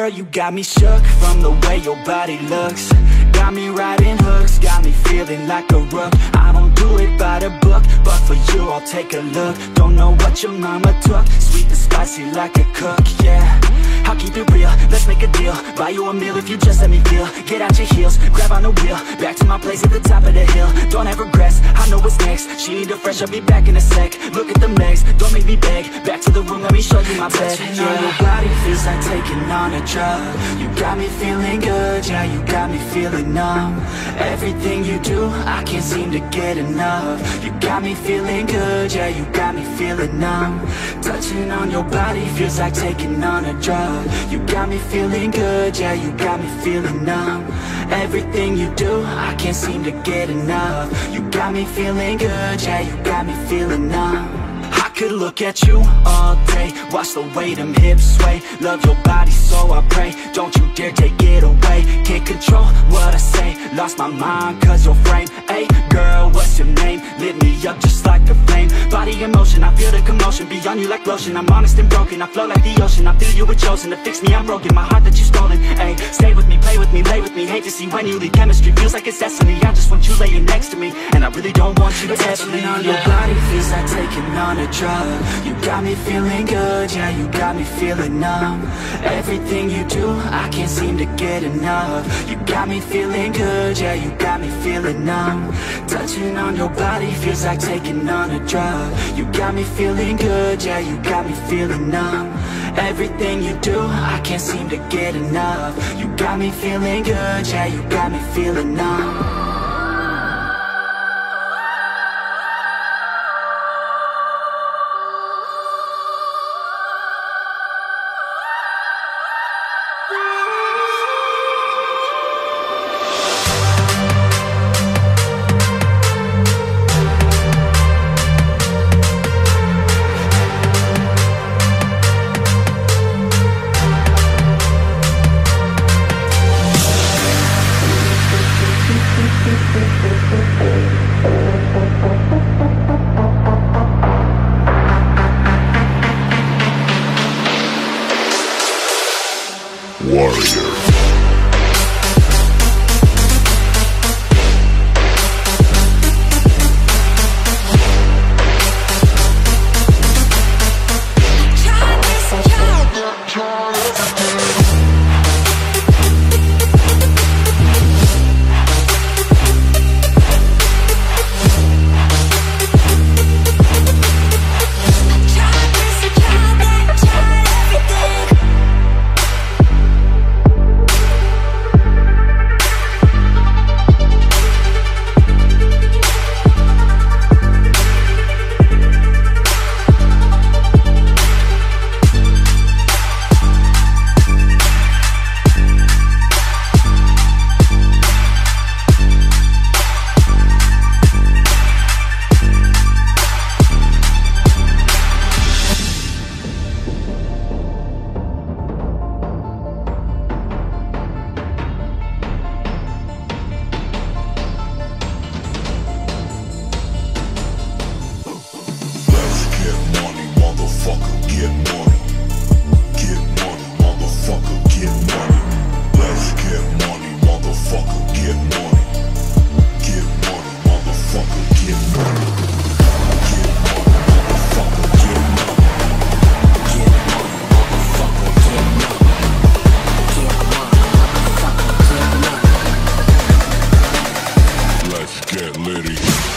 Girl, you got me shook from the way your body looks. Got me riding hooks, got me feeling like a rook. I don't do it by the book, but for you I'll take a look. Don't know what your mama took, sweet and spicy like a cook, yeah. I'll keep it real, let's make a deal. Buy you a meal if you just let me feel. Get out your heels, grab on the wheel. Back to my place at the top of the hill. Don't have regrets, I know what's next. She need a fresh, I'll be back in a sec. Look at the legs, don't make me beg. Back to the room, let me show you my bed. Touching on your body feels like taking on a drug. You got me feeling good, yeah, you got me feeling numb. Everything you do, I can't seem to get enough. You got me feeling good, yeah, you got me feeling numb. Touching on your body feels like taking on a drug. You got me feeling good, yeah, you got me feeling numb. Everything you do, I can't seem to get enough. You got me feeling good, yeah, you got me feeling numb. I could look at you all day, watch the way them hips sway. Love your body so I pray, don't you dare take it away. Can't control what I say, lost my mind cause your frame. Hey girl, what's your name? Lit me up just like a flame. Body in motion, I feel the commotion. Be on you like lotion, I'm honest and broken. I flow like the ocean, I feel you were chosen to fix me, I'm broken. My heart that you stolen, hey. Stay with me, play with me, lay with me. Hate to see when you leave, chemistry feels like it's destiny. I just want you laying next to me, and I really don't want you to test me. On your body feels like taking on a drug. You got me feeling good, yeah, you got me feeling numb. Everything you do, I can't seem to get enough. You got me feeling good, yeah, you got me feeling numb. Touching on your body feels like taking on a drug. You got me feeling good, yeah, you got me feeling numb. Everything you do, I can't seem to get enough. You got me feeling good, yeah, you got me feeling numb. Get litty.